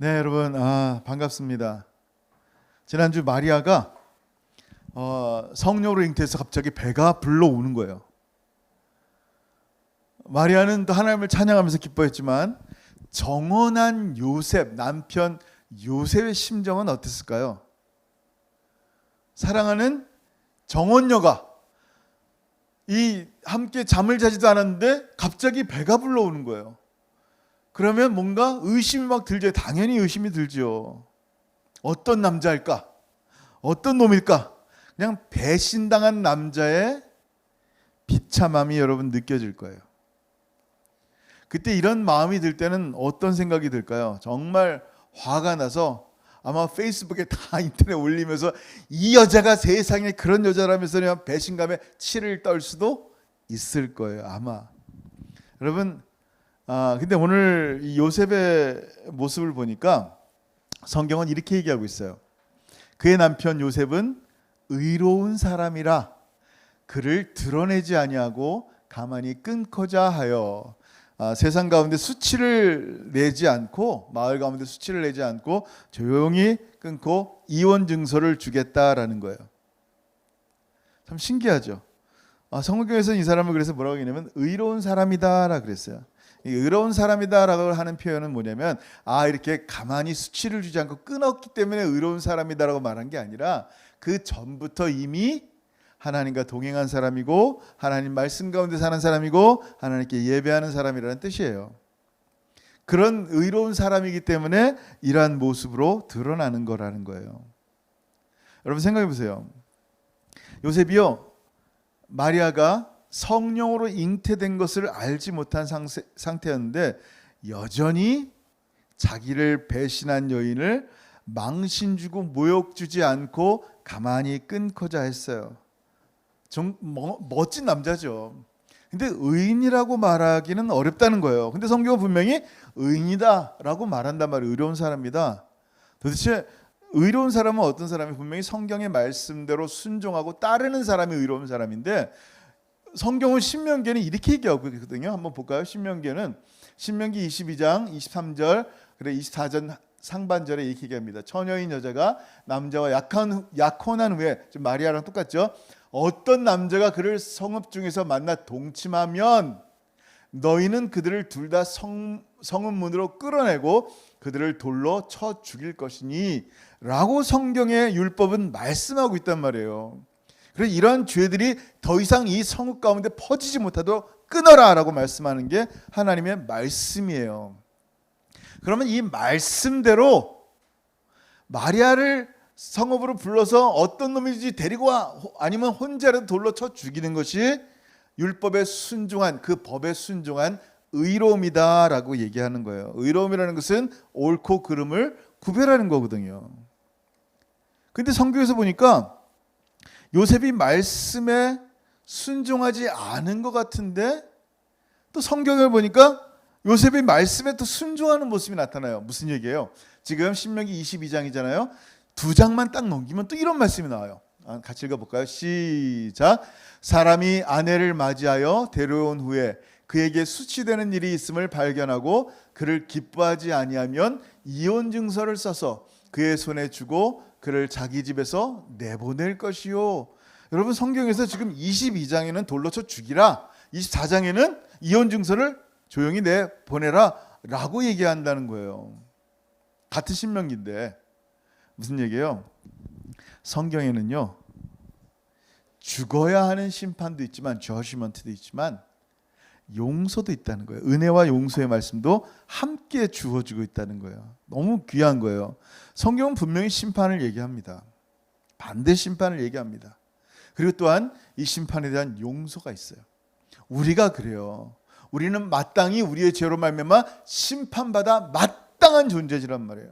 네, 여러분, 반갑습니다. 지난주 마리아가 성령으로 잉태해서 갑자기 배가 불러오는 거예요. 마리아는 또 하나님을 찬양하면서 기뻐했지만 정혼한 요셉, 남편 요셉의 심정은 어땠을까요? 사랑하는 정혼녀가 함께 잠을 자지도 않았는데 갑자기 배가 불러오는 거예요. 그러면 뭔가 의심이 막 들죠. 당연히 의심이 들죠. 어떤 남자일까? 어떤 놈일까? 그냥 배신당한 남자의 비참함이 여러분 느껴질 거예요. 그때 이런 마음이 들 때는 어떤 생각이 들까요? 정말 화가 나서 아마 페이스북에 다 인터넷 올리면서 이 여자가 세상에 그런 여자라면서 그냥 배신감에 치를 떨 수도 있을 거예요. 아마. 여러분, 근데 오늘 이 요셉의 모습을 보니까 성경은 이렇게 얘기하고 있어요. 그의 남편 요셉은 의로운 사람이라 그를 드러내지 아니하고 가만히 끊고자 하여 세상 가운데 수치를 내지 않고 마을 가운데 수치를 내지 않고 조용히 끊고 이혼 증서를 주겠다라는 거예요. 참 신기하죠. 성경에서는 이 사람을 그래서 뭐라고 얘기냐면 의로운 사람이다라 그랬어요. 이 의로운 사람이다라고 하는 표현은 뭐냐면 이렇게 가만히 수치를 주지 않고 끊었기 때문에 의로운 사람이다라고 말한 게 아니라 그 전부터 이미 하나님과 동행한 사람이고 하나님 말씀 가운데 사는 사람이고 하나님께 예배하는 사람이라는 뜻이에요. 그런 의로운 사람이기 때문에 이러한 모습으로 드러나는 거라는 거예요. 여러분 생각해 보세요. 요셉이요, 마리아가 성령으로 잉태된 것을 알지 못한 상태였는데 여전히 자기를 배신한 여인을 망신 주고 모욕 주지 않고 가만히 끊고자 했어요. 좀 멋진 남자죠. 근데 의인이라고 말하기는 어렵다는 거예요. 근데 성경은 분명히 의인이다라고 말한단 말이에요. 의로운 사람이다. 도대체 의로운 사람은 어떤 사람이? 분명히 성경의 말씀대로 순종하고 따르는 사람이 의로운 사람인데 성경은 신명기에는 이렇게 얘기하고 있거든요. 한번 볼까요? 신명기 22장 23절 그래 24절 상반절에 이렇게 얘기합니다. 처녀인 여자가 남자와 약혼한 후에 지금 마리아랑 똑같죠. 어떤 남자가 그를 성읍 중에서 만나 동침하면 너희는 그들을 둘 다 성읍 문으로 끌어내고 그들을 돌로 쳐 죽일 것이니 라고 성경의 율법은 말씀하고 있단 말이에요. 그래서 이런 죄들이 더 이상 이 성읍 가운데 퍼지지 못하도록 끊어라 라고 말씀하는 게 하나님의 말씀이에요. 그러면 이 말씀대로 마리아를 성읍으로 불러서 어떤 놈인지 데리고 와 아니면 혼자라도 돌로 쳐 죽이는 것이 율법에 순종한 그 법에 순종한 의로움이다라고 얘기하는 거예요. 의로움이라는 것은 옳고 그름을 구별하는 거거든요. 근데 성경에서 보니까 요셉이 말씀에 순종하지 않은 것 같은데 또 성경을 보니까 요셉이 말씀에 또 순종하는 모습이 나타나요. 무슨 얘기예요? 지금 신명기 22장이잖아요. 2장만 딱 넘기면 또 이런 말씀이 나와요. 같이 읽어볼까요? 시작. 사람이 아내를 맞이하여 데려온 후에 그에게 수치되는 일이 있음을 발견하고 그를 기뻐하지 아니하면 이혼 증서를 써서 그의 손에 주고 그를 자기 집에서 내보낼 것이요. 여러분 성경에서 지금 22장에는 돌로 쳐 죽이라, 24장에는 이혼 증서를 조용히 내보내라 라고 얘기한다는 거예요. 같은 신명기인데 무슨 얘기예요? 성경에는요 죽어야 하는 심판도 있지만 저시먼트도 있지만 용서도 있다는 거예요. 은혜와 용서의 말씀도 함께 주어지고 있다는 거예요. 너무 귀한 거예요. 성경은 분명히 심판을 얘기합니다. 반대 심판을 얘기합니다. 그리고 또한 이 심판에 대한 용서가 있어요. 우리가 그래요. 우리는 마땅히 우리의 죄로 말미암아 심판받아 마땅한 존재지란 말이에요.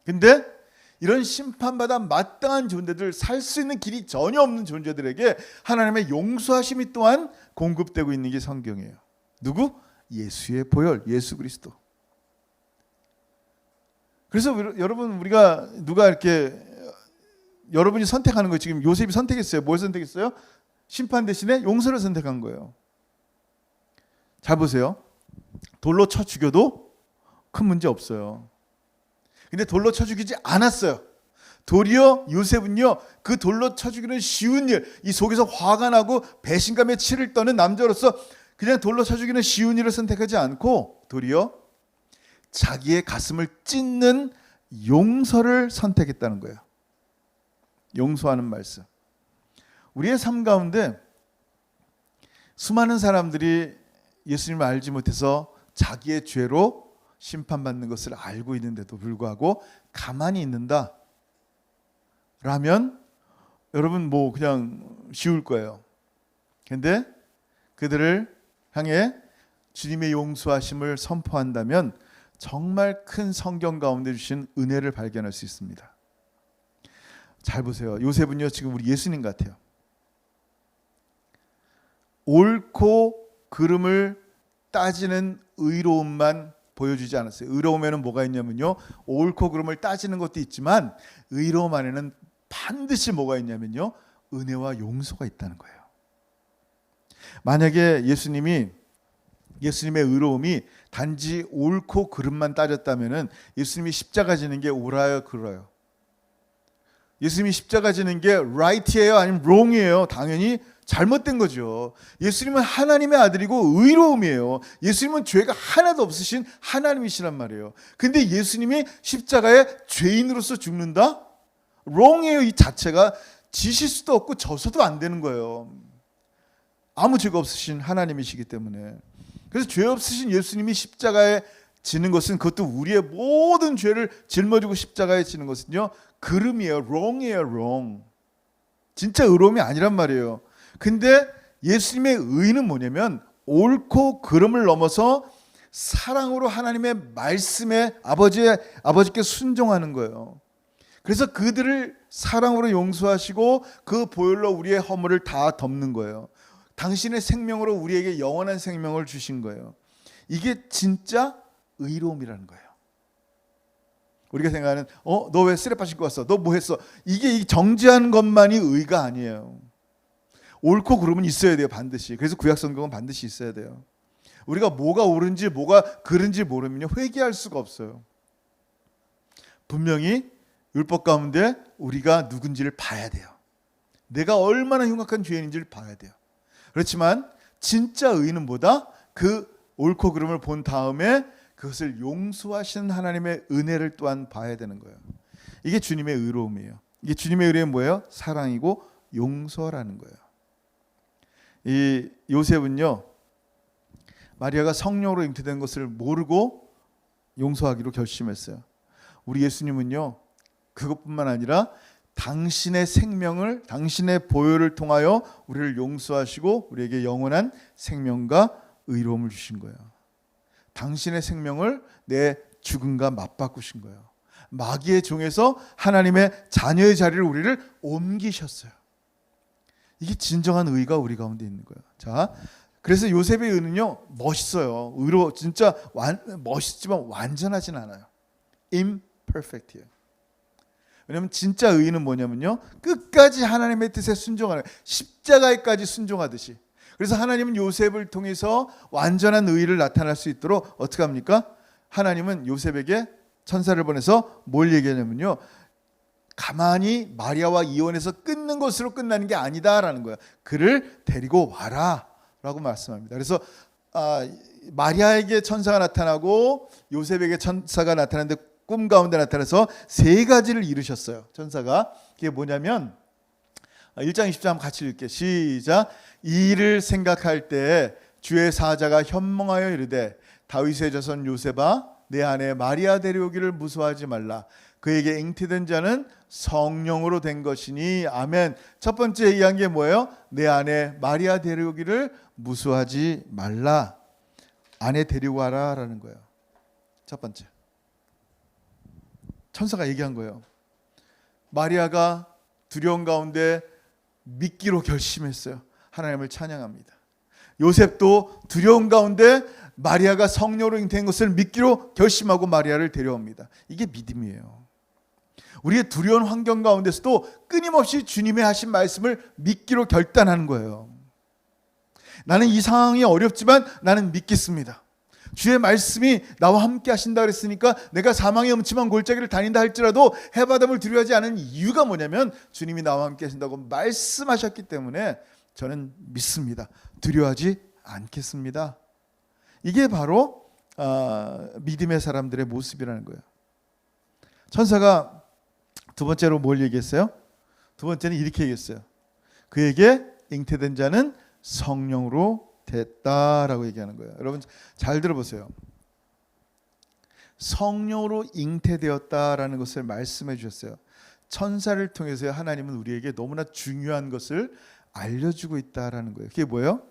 근데 이런 심판받아 마땅한 존재들, 살 수 있는 길이 전혀 없는 존재들에게 하나님의 용서하심이 또한 공급되고 있는 게 성경이에요. 누구? 예수의 보혈, 예수 그리스도. 그래서 여러분 우리가 누가 이렇게 여러분이 선택하는 거예요. 지금 요셉이 선택했어요. 뭘 선택했어요? 심판 대신에 용서를 선택한 거예요. 잘 보세요. 돌로 쳐 죽여도 큰 문제 없어요. 근데 돌로 쳐 죽이지 않았어요. 도리어 요셉은요, 그 돌로 쳐 죽이는 쉬운 일, 이 속에서 화가 나고 배신감에 치를 떠는 남자로서 그냥 돌로 쳐 죽이는 쉬운 일을 선택하지 않고 도리어 자기의 가슴을 찢는 용서를 선택했다는 거예요. 용서하는 말씀. 우리의 삶 가운데 수많은 사람들이 예수님을 알지 못해서 자기의 죄로 심판받는 것을 알고 있는데도 불구하고 가만히 있는다 라면 여러분 뭐 그냥 쉬울 거예요. 근데 그들을 향해 주님의 용서하심을 선포한다면 정말 큰 성경 가운데 주신 은혜를 발견할 수 있습니다. 잘 보세요. 요셉은요 지금 우리 예수님 같아요. 옳고 그름을 따지는 의로움만 보여주지 않았어요. 의로움에는 뭐가 있냐면요, 옳고 그름을 따지는 것도 있지만 의로움 안에는 반드시 뭐가 있냐면요, 은혜와 용서가 있다는 거예요. 만약에 예수님의 의로움이 단지 옳고 그름만 따졌다면은 예수님이 십자가 지는 게 옳아요, 그러요? 예수님이 십자가 지는 게 right이에요, 아니면 wrong이에요? 당연히 잘못된 거죠. 예수님은 하나님의 아들이고 의로움이에요. 예수님은 죄가 하나도 없으신 하나님이시란 말이에요. 근데 예수님이 십자가에 죄인으로서 죽는다? wrong이에요. 이 자체가 지실 수도 없고 져서도 안 되는 거예요. 아무 죄가 없으신 하나님이시기 때문에. 그래서 죄 없으신 예수님이 십자가에 지는 것은, 그것도 우리의 모든 죄를 짊어지고 십자가에 지는 것은요, 그름이에요. wrong이에요. wrong. 진짜 의로움이 아니란 말이에요. 근데 예수님의 의는 뭐냐면 옳고 그름을 넘어서 사랑으로 하나님의 말씀에 아버지께 순종하는 거예요. 그래서 그들을 사랑으로 용서하시고 그 보혈로 우리의 허물을 다 덮는 거예요. 당신의 생명으로 우리에게 영원한 생명을 주신 거예요. 이게 진짜 의로움이라는 거예요. 우리가 생각하는 너 왜 쓰레빠 신고 왔어? 너 뭐 했어? 이게 정죄하는 것만이 의가 아니에요. 옳고 그름은 있어야 돼요, 반드시. 그래서 구약 성경은 반드시 있어야 돼요. 우리가 뭐가 옳은지 뭐가 그른지 모르면요, 회개할 수가 없어요. 분명히 율법 가운데 우리가 누군지를 봐야 돼요. 내가 얼마나 흉악한 죄인인지를 봐야 돼요. 그렇지만 진짜 의는 뭐다? 그 옳고 그름을 본 다음에 그것을 용서하시는 하나님의 은혜를 또한 봐야 되는 거예요. 이게 주님의 의로움이에요. 이게 주님의 의로움이 뭐예요? 사랑이고 용서라는 거예요. 이 요셉은요, 마리아가 성령으로 잉태된 것을 모르고 용서하기로 결심했어요. 우리 예수님은요, 그것뿐만 아니라 당신의 생명을, 당신의 보혈을 통하여 우리를 용서하시고 우리에게 영원한 생명과 의로움을 주신 거예요. 당신의 생명을 내 죽음과 맞바꾸신 거예요. 마귀의 종에서 하나님의 자녀의 자리를 우리를 옮기셨어요. 이게 진정한 의가 우리 가운데 있는 거예요. 자, 그래서 요셉의 의는요, 멋있어요. 의로 진짜 멋있지만 완전하진 않아요. imperfect이에요. 왜냐하면 진짜 의는 뭐냐면요, 끝까지 하나님의 뜻에 순종하는, 십자가에까지 순종하듯이. 그래서 하나님은 요셉을 통해서 완전한 의를 나타날 수 있도록 어떻게 합니까? 하나님은 요셉에게 천사를 보내서 뭘 얘기하냐면요, 가만히 마리아와 이혼해서 끊는 것으로 끝나는 게 아니다라는 거예요. 그를 데리고 와라 라고 말씀합니다. 그래서 마리아에게 천사가 나타나고 요셉에게 천사가 나타났는데 꿈 가운데 나타나서 세 가지를 이루셨어요. 천사가. 그게 뭐냐면 1장 20절 한번 같이 읽게. 시작. 이 일을 생각할 때 주의 사자가 현몽하여 이르되 다윗의 자손 요셉아, 내 아내 마리아 데려오기를 무서워하지 말라. 그에게 잉태된 자는 성령으로 된 것이니. 아멘. 첫 번째 얘기한 게 뭐예요? 내 아내 마리아 데려오기를 무서워하지 말라. 아내 데리고 와라 라는 거예요. 첫 번째. 천사가 얘기한 거예요. 마리아가 두려운 가운데 믿기로 결심했어요. 하나님을 찬양합니다. 요셉도 두려운 가운데 마리아가 성령으로 잉태된 것을 믿기로 결심하고 마리아를 데려옵니다. 이게 믿음이에요. 우리의 두려운 환경 가운데서도 끊임없이 주님의 하신 말씀을 믿기로 결단하는 거예요. 나는 이 상황이 어렵지만 나는 믿겠습니다. 주의 말씀이 나와 함께 하신다 그랬으니까 내가 사망의 음침한 골짜기를 다닌다 할지라도 해바담을 두려워하지 않은 이유가 뭐냐면 주님이 나와 함께 하신다고 말씀하셨기 때문에 저는 믿습니다. 두려워하지 않겠습니다. 이게 바로 믿음의 사람들의 모습이라는 거예요. 천사가 두 번째로 뭘 얘기했어요? 두 번째는 이렇게 얘기했어요. 그에게 잉태된 자는 성령으로 됐다라고 얘기하는 거예요. 여러분 잘 들어보세요. 성령으로 잉태되었다라는 것을 말씀해 주셨어요. 천사를 통해서 하나님은 우리에게 너무나 중요한 것을 알려주고 있다라는 거예요. 그게 뭐예요?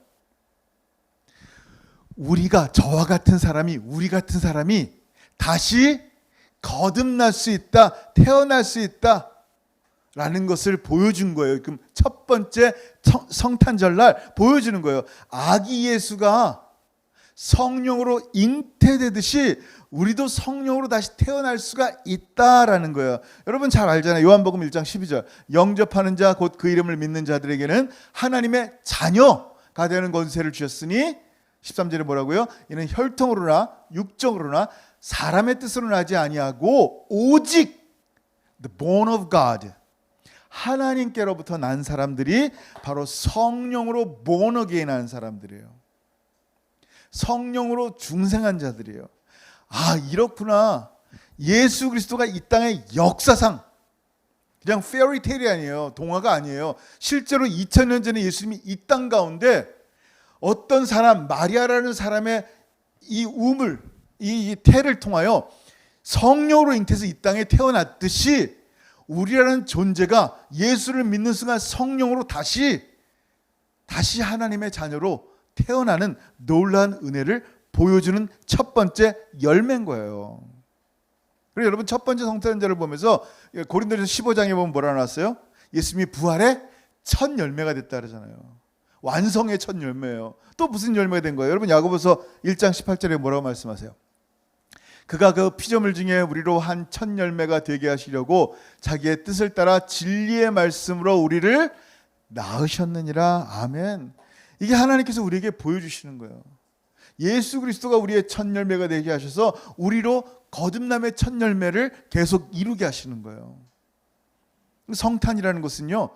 우리가 저와 같은 사람이 우리 같은 사람이 다시 거듭날 수 있다, 태어날 수 있다 라는 것을 보여준 거예요. 그럼 첫 번째 성탄절날 보여주는 거예요. 아기 예수가 성령으로 잉태되듯이 우리도 성령으로 다시 태어날 수가 있다라는 거예요. 여러분 잘 알잖아요. 요한복음 1장 12절 영접하는 자 곧 그 이름을 믿는 자들에게는 하나님의 자녀가 되는 권세를 주셨으니 13절에 뭐라고요? 이는 혈통으로나 육정으로나 사람의 뜻으로 나지 아니하고 오직 the born of God 하나님께로부터 난 사람들이 바로 성령으로 born again 한 사람들이에요. 성령으로 중생한 자들이에요. 아 이렇구나. 예수 그리스도가 이 땅의 역사상 그냥 페어리테일이 아니에요. 동화가 아니에요. 실제로 2000년 전에 예수님이 이 땅 가운데 어떤 사람 마리아라는 사람의 이 우물 이 태를 통하여 성령으로 잉태해서 이 땅에 태어났듯이 우리라는 존재가 예수를 믿는 순간 성령으로 다시 하나님의 자녀로 태어나는 놀라운 은혜를 보여주는 첫 번째 열매인 거예요. 그리고 여러분 첫 번째 성탄절을 보면서 고린도전서 15장에 보면 뭐라 나왔어요? 예수님이 부활의 첫 열매가 됐다 그러잖아요. 완성의 첫 열매예요. 또 무슨 열매가 된 거예요? 여러분 야고보서 1장 18절에 뭐라고 말씀하세요? 그가 그 피조물 중에 우리로 한 첫 열매가 되게 하시려고 자기의 뜻을 따라 진리의 말씀으로 우리를 낳으셨느니라. 아멘. 이게 하나님께서 우리에게 보여주시는 거예요. 예수 그리스도가 우리의 첫 열매가 되게 하셔서 우리로 거듭남의 첫 열매를 계속 이루게 하시는 거예요. 성탄이라는 것은요,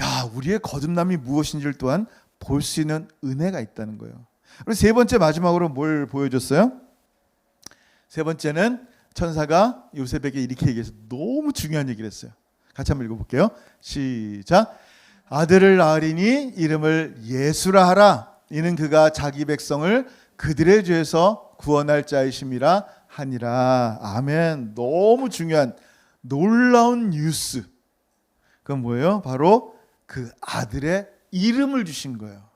야 우리의 거듭남이 무엇인지를 또한 볼 수 있는 은혜가 있다는 거예요. 그리고 세 번째 마지막으로 뭘 보여줬어요? 세 번째는 천사가 요셉에게 이렇게 얘기해서 너무 중요한 얘기를 했어요. 같이 한번 읽어볼게요. 시작. 아들을 낳으리니 이름을 예수라 하라. 이는 그가 자기 백성을 그들의 죄에서 구원할 자이심이라 하니라. 아멘. 너무 중요한 놀라운 뉴스. 그건 뭐예요? 바로 그 아들의 이름을 주신 거예요.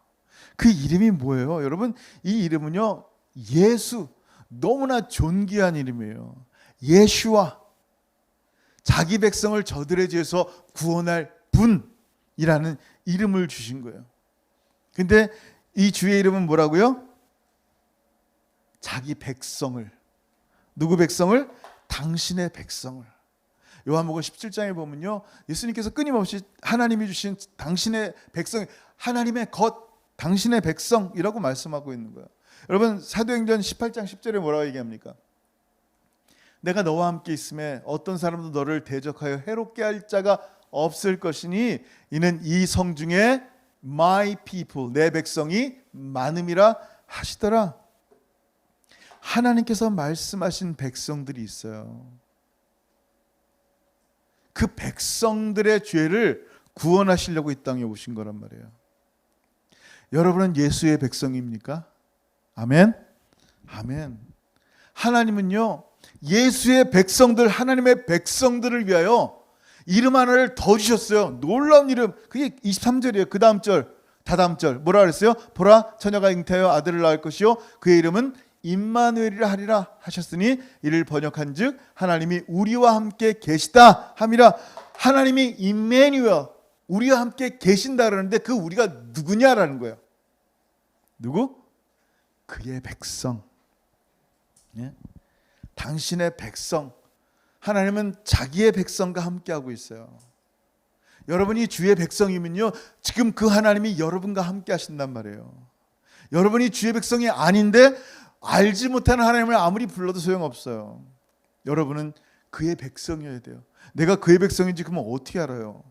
그 이름이 뭐예요? 여러분 이 이름은요 예수, 너무나 존귀한 이름이에요. 예슈아, 자기 백성을 저들의 죄에서 구원할 분이라는 이름을 주신 거예요. 근데 이 주의 이름은 뭐라고요? 자기 백성을, 누구 백성을? 당신의 백성을. 요한복음 17장에 보면요 예수님께서 끊임없이 하나님이 주신 당신의 백성, 하나님의 것, 당신의 백성이라고 말씀하고 있는 거예요. 여러분 사도행전 18장 10절에 뭐라고 얘기합니까? 내가 너와 함께 있음에 어떤 사람도 너를 대적하여 해롭게 할 자가 없을 것이니 이는 이 성 중에 my people, 내 백성이 많음이라 하시더라. 하나님께서 말씀하신 백성들이 있어요. 그 백성들의 죄를 구원하시려고 이 땅에 오신 거란 말이에요. 여러분은 예수의 백성입니까? 아멘. 아멘. 하나님은요 예수의 백성들, 하나님의 백성들을 위하여 이름 하나를 더 주셨어요. 놀라운 이름. 그게 23절이에요. 그 다음 절, 다다음 절 뭐라 그랬어요? 보라 처녀가 잉태하여 아들을 낳을 것이요 그의 이름은 임마누엘이라 하리라 하셨으니 이를 번역한즉 하나님이 우리와 함께 계시다 함이라. 하나님이 임마누엘, 우리와 함께 계신다 그러는데 그 우리가 누구냐라는 거예요. 누구? 그의 백성. 예? 당신의 백성. 하나님은 자기의 백성과 함께하고 있어요. 여러분이 주의 백성이면요 지금 그 하나님이 여러분과 함께 하신단 말이에요. 여러분이 주의 백성이 아닌데 알지 못하는 하나님을 아무리 불러도 소용없어요. 여러분은 그의 백성이어야 돼요. 내가 그의 백성인지 그러면 어떻게 알아요?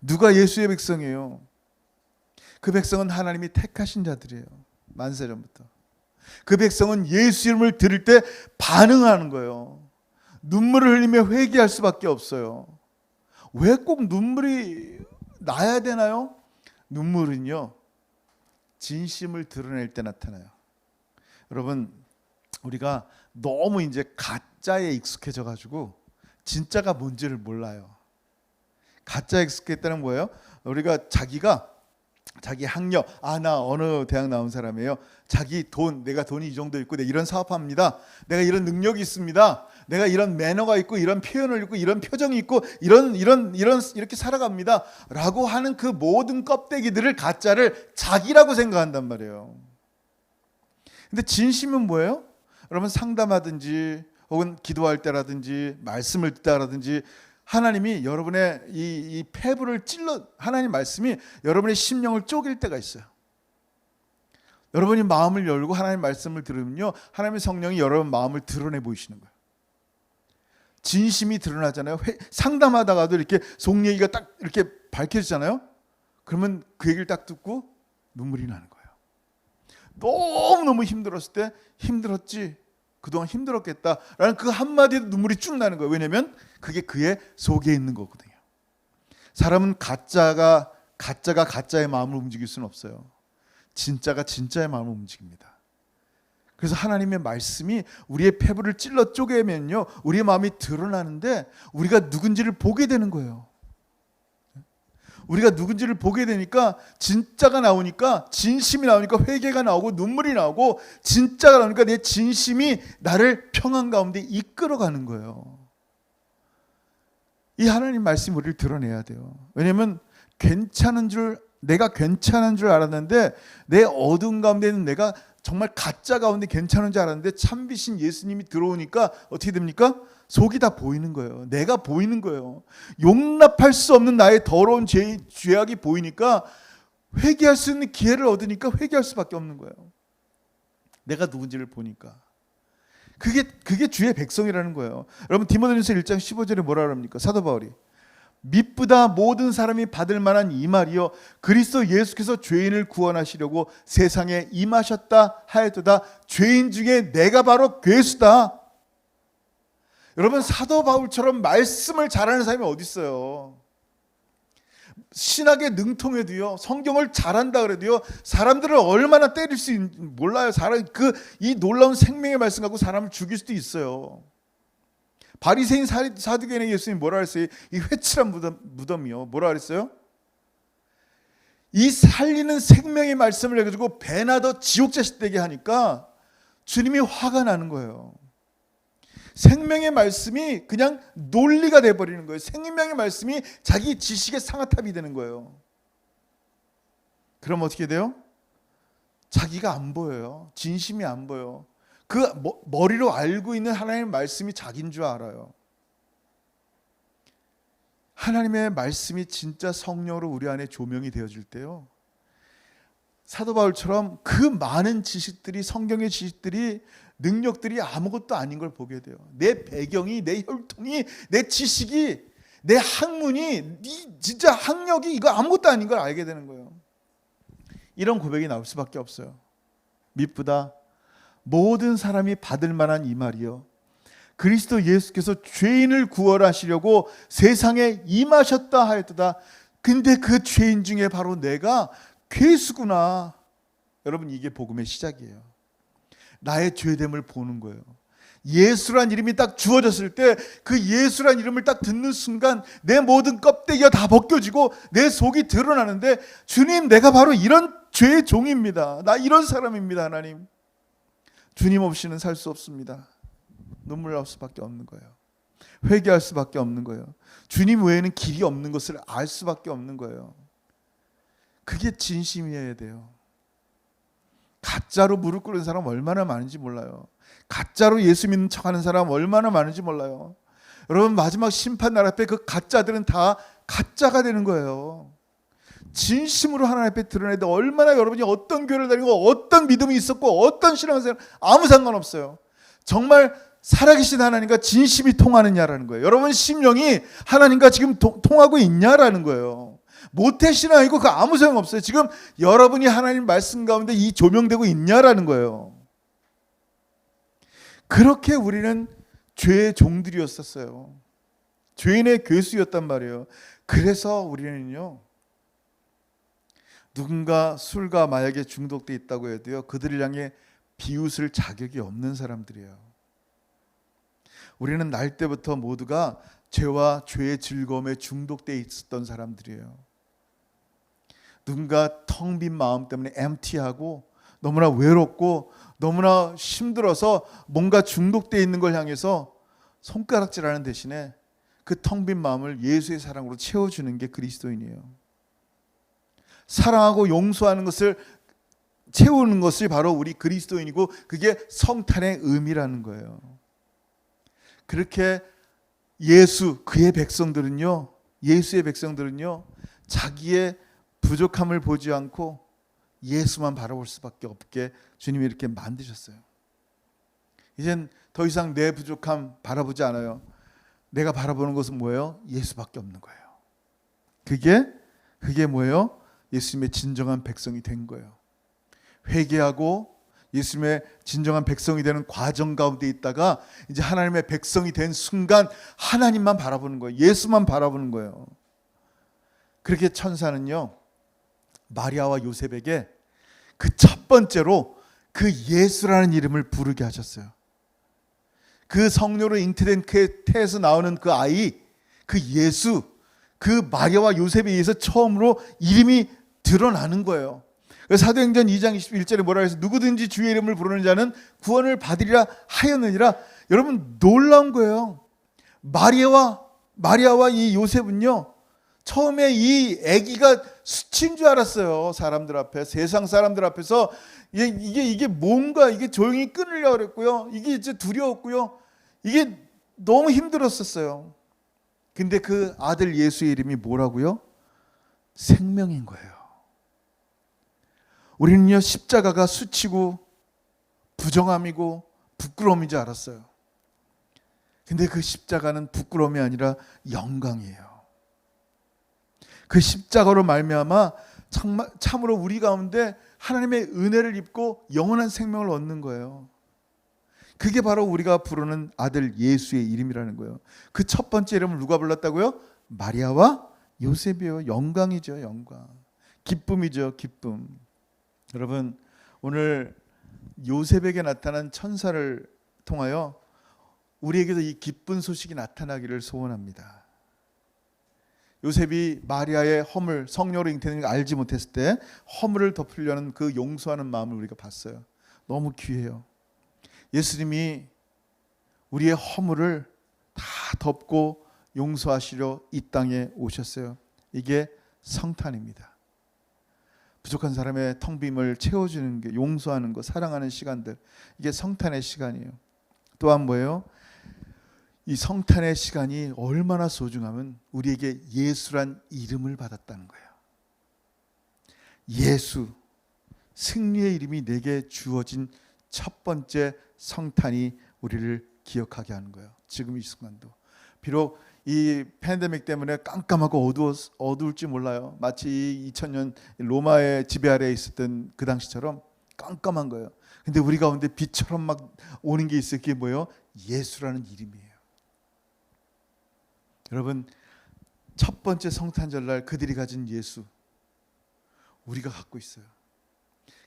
누가 예수의 백성이에요? 그 백성은 하나님이 택하신 자들이에요. 만세전부터. 그 백성은 예수 이름을 들을 때 반응하는 거예요. 눈물을 흘리며 회개할 수밖에 없어요. 왜 꼭 눈물이 나야 되나요? 눈물은요, 진심을 드러낼 때 나타나요. 여러분, 우리가 너무 이제 가짜에 익숙해져 가지고 진짜가 뭔지를 몰라요. 가짜에 익숙했다는 뭐예요? 우리가 자기 학력, 나 어느 대학 나온 사람이에요. 자기 돈, 내가 돈이 이 정도 있고, 내가 이런 사업합니다. 내가 이런 능력이 있습니다. 내가 이런 매너가 있고, 이런 표현을 있고, 이런 표정이 있고, 이렇게 살아갑니다. 라고 하는 그 모든 껍데기들을, 가짜를 자기라고 생각한단 말이에요. 근데 진심은 뭐예요? 여러분, 상담하든지, 혹은 기도할 때라든지, 말씀을 듣다라든지, 하나님이 여러분의 이 폐부를 하나님 말씀이 여러분의 심령을 쪼갤 때가 있어요. 여러분이 마음을 열고 하나님 말씀을 들으면요, 하나님의 성령이 여러분 마음을 드러내 보이시는 거예요. 진심이 드러나잖아요. 상담하다가도 이렇게 속 얘기가 딱 이렇게 밝혀지잖아요. 그러면 그 얘기를 딱 듣고 눈물이 나는 거예요. 너무너무 힘들었을 때, 힘들었지, 그동안 힘들었겠다라는 그 한마디에도 눈물이 쭉 나는 거예요. 왜냐하면 그게 그의 속에 있는 거거든요. 사람은 가짜가 가짜의 마음을 움직일 수는 없어요. 진짜가 진짜의 마음을 움직입니다. 그래서 하나님의 말씀이 우리의 폐부를 찔러 쪼개면요, 우리의 마음이 드러나는데 우리가 누군지를 보게 되는 거예요. 우리가 누군지를 보게 되니까 진짜가 나오니까, 진심이 나오니까 회개가 나오고 눈물이 나오고, 진짜가 나오니까 내 진심이 나를 평안 가운데 이끌어가는 거예요. 이 하나님 말씀이 우리를 드러내야 돼요. 왜냐하면 내가 괜찮은 줄 알았는데, 내 어두운 가운데는 내가 정말 가짜 가운데 괜찮은 줄 알았는데, 참비신 예수님이 들어오니까 어떻게 됩니까? 속이 다 보이는 거예요. 내가 보이는 거예요. 용납할 수 없는 나의 더러운 죄악이 보이니까, 회개할 수 있는 기회를 얻으니까 회개할 수밖에 없는 거예요. 내가 누군지를 보니까. 그게 주의 백성이라는 거예요. 여러분, 디모데전서 1장 15절에 뭐라 그럽니까? 사도 바울이 미쁘다 모든 사람이 받을 만한 이 말이요, 그리스도 예수께서 죄인을 구원하시려고 세상에 임하셨다 하였도다. 죄인 중에 내가 바로 괴수다. 여러분, 사도 바울처럼 말씀을 잘하는 사람이 어디 있어요? 신학에 능통해도요, 성경을 잘한다 그래도요, 사람들을 얼마나 때릴 수 있는지 몰라요. 이 놀라운 생명의 말씀 갖고 사람을 죽일 수도 있어요. 바리새인 사두개인에게 예수님이 뭐라 그랬어요? 이 회칠한 무덤이요, 뭐라 그랬어요? 이 살리는 생명의 말씀을 해가지고 배나 더 지옥 자식 되게 하니까 주님이 화가 나는 거예요. 생명의 말씀이 그냥 논리가 돼버리는 거예요. 생명의 말씀이 자기 지식의 상아탑이 되는 거예요. 그럼 어떻게 돼요? 자기가 안 보여요. 진심이 안 보여. 그 머리로 알고 있는 하나님의 말씀이 자기인 줄 알아요. 하나님의 말씀이 진짜 성령으로 우리 안에 조명이 되어질 때요, 사도 바울처럼 그 많은 지식들이, 성경의 지식들이, 능력들이 아무것도 아닌 걸 보게 돼요. 내 배경이, 내 혈통이, 내 지식이, 내 학문이, 진짜 학력이 이거 아무것도 아닌 걸 알게 되는 거예요. 이런 고백이 나올 수밖에 없어요. 미쁘다 모든 사람이 받을 만한 이 말이요, 그리스도 예수께서 죄인을 구원하시려고 세상에 임하셨다 하였도다. 근데 그 죄인 중에 바로 내가 괴수구나. 여러분, 이게 복음의 시작이에요. 나의 죄됨을 보는 거예요. 예수란 이름이 딱 주어졌을 때, 그 예수란 이름을 딱 듣는 순간 내 모든 껍데기가 다 벗겨지고 내 속이 드러나는데, 주님, 내가 바로 이런 죄의 종입니다. 나 이런 사람입니다. 하나님, 주님 없이는 살 수 없습니다. 눈물 날 수밖에 없는 거예요. 회개할 수밖에 없는 거예요. 주님 외에는 길이 없는 것을 알 수밖에 없는 거예요. 그게 진심이어야 돼요. 가짜로 무릎 꿇는 사람 얼마나 많은지 몰라요. 가짜로 예수 믿는 척하는 사람 얼마나 많은지 몰라요. 여러분, 마지막 심판 날 앞에 그 가짜들은 다 가짜가 되는 거예요. 진심으로 하나님 앞에 드러내야 돼. 얼마나 여러분이 어떤 교회를 다니고 어떤 믿음이 있었고 어떤 신앙생활 아무 상관없어요. 정말 살아계신 하나님과 진심이 통하느냐라는 거예요. 여러분 심령이 하나님과 지금 통하고 있냐라는 거예요. 모태신앙이고 그 아무 소용없어요. 지금 여러분이 하나님 말씀 가운데 이 조명되고 있냐라는 거예요. 그렇게 우리는 죄의 종들이었었어요. 죄인의 괴수였단 말이에요. 그래서 우리는요, 누군가 술과 마약에 중독돼 있다고 해도요, 그들을 향해 비웃을 자격이 없는 사람들이에요. 우리는 날 때부터 모두가 죄와 죄의 즐거움에 중독돼 있었던 사람들이에요. 누군가 텅 빈 마음 때문에 empty하고 너무나 외롭고 너무나 힘들어서 뭔가 중독돼 있는 걸 향해서 손가락질하는 대신에 그 텅 빈 마음을 예수의 사랑으로 채워주는 게 그리스도인이에요. 사랑하고 용서하는 것을 채우는 것이 바로 우리 그리스도인이고 그게 성탄의 의미라는 거예요. 그렇게 그의 백성들은요, 예수의 백성들은요, 자기의 부족함을 보지 않고 예수만 바라볼 수밖에 없게 주님이 이렇게 만드셨어요. 이젠 더 이상 내 부족함 바라보지 않아요. 내가 바라보는 것은 뭐예요? 예수밖에 없는 거예요. 그게 뭐예요? 예수님의 진정한 백성이 된 거예요. 회개하고 예수님의 진정한 백성이 되는 과정 가운데 있다가 이제 하나님의 백성이 된 순간 하나님만 바라보는 거예요. 예수만 바라보는 거예요. 그렇게 천사는요, 마리아와 요셉에게 그 첫 번째로 그 예수라는 이름을 부르게 하셨어요. 그 성령으로 잉태된 그 태에서 나오는 그 아이, 그 예수, 그 마리아와 요셉에 의해서 처음으로 이름이 드러나는 거예요. 사도행전 2장 21절에 뭐라 해서 누구든지 주의 이름을 부르는 자는 구원을 받으리라 하였느니라. 여러분 놀라운 거예요. 마리아와 이 요셉은요, 처음에 이 아기가 수치인 줄 알았어요. 사람들 앞에, 세상 사람들 앞에서 이게 뭔가 이게 조용히 끊으려고 그랬고요. 이게 이제 두려웠고요. 이게 너무 힘들었었어요. 근데 그 아들 예수의 이름이 뭐라고요? 생명인 거예요. 우리는요, 십자가가 수치고 부정함이고 부끄러움인 줄 알았어요. 근데 그 십자가는 부끄러움이 아니라 영광이에요. 그 십자가로 말미암아 참으로 우리 가운데 하나님의 은혜를 입고 영원한 생명을 얻는 거예요. 그게 바로 우리가 부르는 아들 예수의 이름이라는 거예요. 그 첫 번째 이름을 누가 불렀다고요? 마리아와 요셉이요. 영광이죠, 영광. 기쁨이죠, 기쁨. 여러분, 오늘 요셉에게 나타난 천사를 통하여 우리에게도 이 기쁜 소식이 나타나기를 소원합니다. 요셉이 마리아의 허물, 성령으로 잉태된 걸 알지 못했을 때 허물을 덮으려는 그 용서하는 마음을 우리가 봤어요. 너무 귀해요. 예수님이 우리의 허물을 다 덮고 용서하시려 이 땅에 오셨어요. 이게 성탄입니다. 부족한 사람의 텅 빔을 채워주는 게, 용서하는 거, 사랑하는 시간들, 이게 성탄의 시간이에요. 또한 뭐예요? 이 성탄의 시간이 얼마나 소중하면 우리에게 예수란 이름을 받았다는 거예요. 예수, 승리의 이름이 내게 주어진 첫 번째 성탄이 우리를 기억하게 하는 거예요. 지금 이 순간도. 비록 이 팬데믹 때문에 깜깜하고 어두울지 몰라요. 마치 2000년 로마의 지배 아래에 있었던 그 당시처럼 깜깜한 거예요. 근데 우리 가운데 빛처럼 막 오는 게 있어요. 그게 뭐예요? 예수라는 이름이에요. 여러분, 첫 번째 성탄절날 그들이 가진 예수, 우리가 갖고 있어요.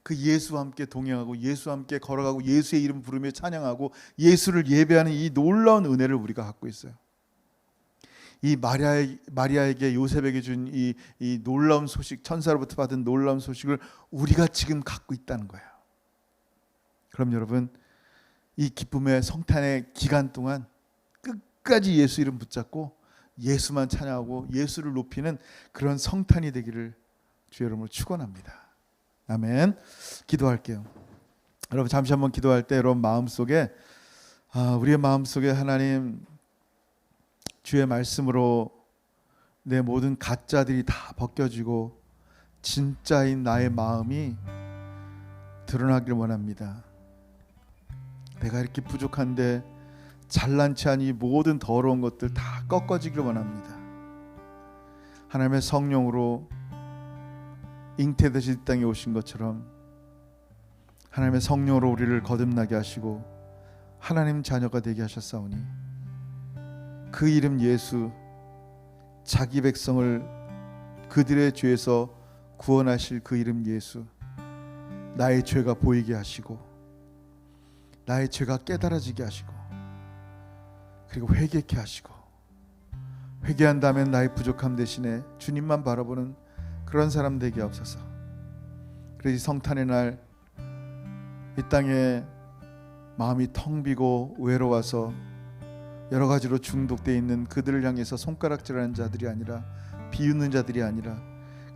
그 예수와 함께 동행하고 예수와 함께 걸어가고 예수의 이름 부르며 찬양하고 예수를 예배하는 이 놀라운 은혜를 우리가 갖고 있어요. 이 마리아에게 요셉에게 준 이 놀라운 소식, 천사로부터 받은 놀라운 소식을 우리가 지금 갖고 있다는 거예요. 그럼 여러분, 이 기쁨의 성탄의 기간 동안 끝까지 예수 이름 붙잡고 예수만 찬양하고 예수를 높이는 그런 성탄이 되기를 주 여러분을 축원합니다. 아멘. 기도할게요. 여러분 잠시 한번 기도할 때 여러분 마음속에 우리의 마음속에 하나님 주의 말씀으로 내 모든 가짜들이 다 벗겨지고 진짜인 나의 마음이 드러나길 원합니다. 내가 이렇게 부족한데 잘난치 않이 모든 더러운 것들 다 꺾어지길 원합니다. 하나님의 성령으로 잉태되시 이 땅에 오신 것처럼 하나님의 성령으로 우리를 거듭나게 하시고 하나님 자녀가 되게 하셨사오니 그 이름 예수, 자기 백성을 그들의 죄에서 구원하실 그 이름 예수, 나의 죄가 보이게 하시고 나의 죄가 깨달아지게 하시고 그리고 회개케 하시고 회개한 다음에 나의 부족함 대신에 주님만 바라보는 그런 사람 되게 하옵소서. 그래서 성탄의 날 이 땅에 마음이 텅 비고 외로워서 여러 가지로 중독되어 있는 그들을 향해서 손가락질하는 자들이 아니라, 비웃는 자들이 아니라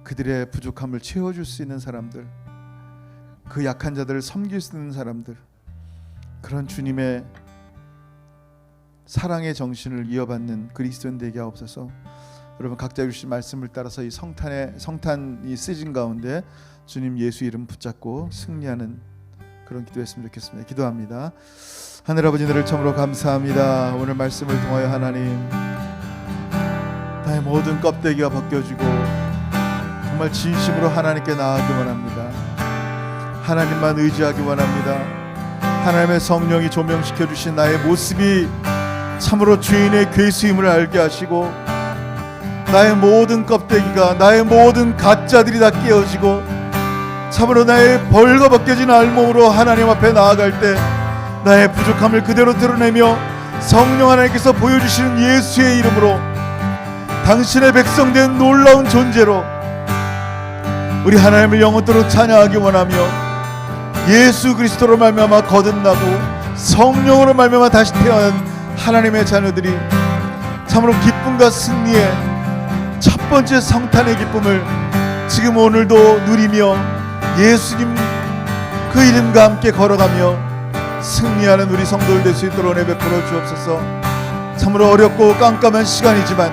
그들의 부족함을 채워줄 수 있는 사람들, 그 약한 자들을 섬길 수 있는 사람들, 그런 주님의 사랑의 정신을 이어받는 그리스도인 되게 하옵소서. 여러분 각자 주신 말씀을 따라서 이 성탄 이 시즌 가운데 주님 예수 이름 붙잡고 승리하는 그런 기도했으면 좋겠습니다. 기도합니다. 하늘 아버지, 너를 참으로 감사합니다. 오늘 말씀을 통하여 하나님, 나의 모든 껍데기가 벗겨지고 정말 진심으로 하나님께 나아가기 원합니다. 하나님만 의지하기 원합니다. 하나님의 성령이 조명시켜 주신 나의 모습이 참으로 주인의 괴수임을 알게 하시고 나의 모든 껍데기가, 나의 모든 가짜들이 다 깨어지고 참으로 나의 벌거벗겨진 알몸으로 하나님 앞에 나아갈 때 나의 부족함을 그대로 드러내며 성령 하나님께서 보여주시는 예수의 이름으로 당신의 백성된 놀라운 존재로 우리 하나님을 영원토록 찬양하기 원하며 예수 그리스도로 말미암아 거듭나고 성령으로 말미암아 다시 태어난 하나님의 자녀들이 참으로 기쁨과 승리의 첫 번째 성탄의 기쁨을 지금 오늘도 누리며 예수님 그 이름과 함께 걸어가며 승리하는 우리 성도들 될 수 있도록 은혜 베풀어 주옵소서. 참으로 어렵고 깜깜한 시간이지만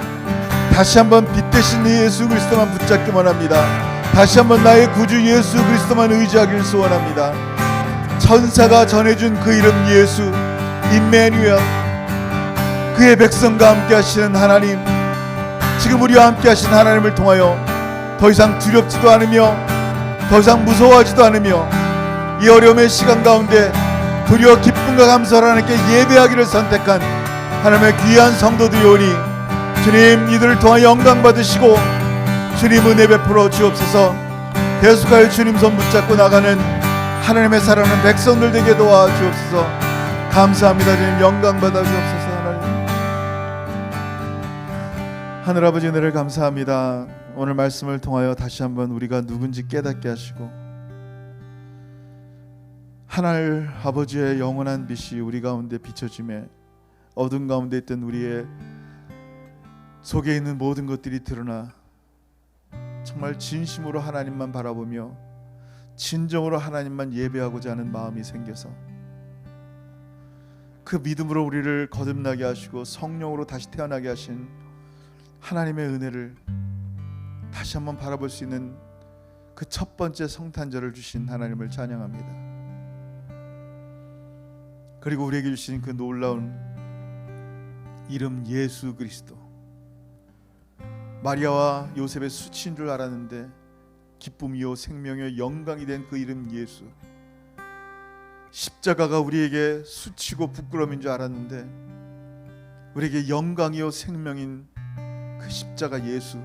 다시 한번 빛 대신 예수 그리스도만 붙잡기 원합니다. 다시 한번 나의 구주 예수 그리스도만 의지하기를 소원합니다. 천사가 전해준 그 이름 예수, 임마누엘, 그의 백성과 함께 하시는 하나님, 지금 우리와 함께 하신 하나님을 통하여 더 이상 두렵지도 않으며 더 이상 무서워하지도 않으며 이 어려움의 시간 가운데 도리어 기쁨과 감사로 하나님께 예배하기를 선택한 하나님의 귀한 성도들이 오니 주님, 이들을 통하여 영광 받으시고 주님 은혜 베풀어 주옵소서. 계속하여 주님 손 붙잡고 나가는 하나님의 사랑하는 백성들 되게 도와주옵소서. 감사합니다. 주님 영광 받아 주옵소서. 하늘 아버지, 은혜를 감사합니다. 오늘 말씀을 통하여 다시 한번 우리가 누군지 깨닫게 하시고 하늘 아버지의 영원한 빛이 우리 가운데 비춰짐에 어둠 가운데 있던 우리의 속에 있는 모든 것들이 드러나 정말 진심으로 하나님만 바라보며 진정으로 하나님만 예배하고자 하는 마음이 생겨서 그 믿음으로 우리를 거듭나게 하시고 성령으로 다시 태어나게 하신 하나님의 은혜를 다시 한번 바라볼 수 있는 그 첫 번째 성탄절을 주신 하나님을 찬양합니다. 그리고 우리에게 주신 그 놀라운 이름 예수 그리스도, 마리아와 요셉의 수치인 줄 알았는데 기쁨이요 생명이요 영광이 된 그 이름 예수, 십자가가 우리에게 수치고 부끄러움인 줄 알았는데 우리에게 영광이요 생명인 그 십자가 예수,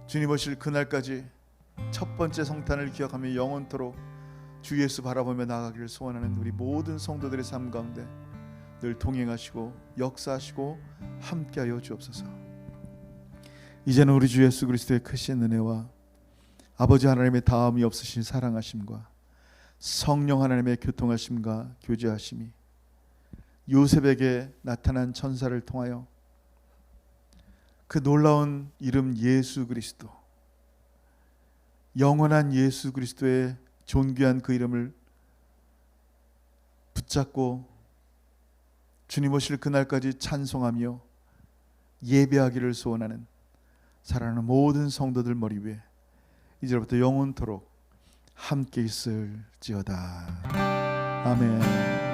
주님 오실 그날까지 첫 번째 성탄을 기억하며 영원토록 주 예수 바라보며 나아가기를 소원하는 우리 모든 성도들의 삶 가운데 늘 동행하시고 역사하시고 함께하여 주옵소서. 이제는 우리 주 예수 그리스도의 크신 은혜와 아버지 하나님의 다함이 없으신 사랑하심과 성령 하나님의 교통하심과 교제하심이 요셉에게 나타난 천사를 통하여 그 놀라운 이름 예수 그리스도, 영원한 예수 그리스도의 존귀한 그 이름을 붙잡고 주님 오실 그날까지 찬송하며 예배하기를 소원하는 사랑하는 모든 성도들 머리 위에 이제부터 영원토록 함께 있을지어다. 아멘.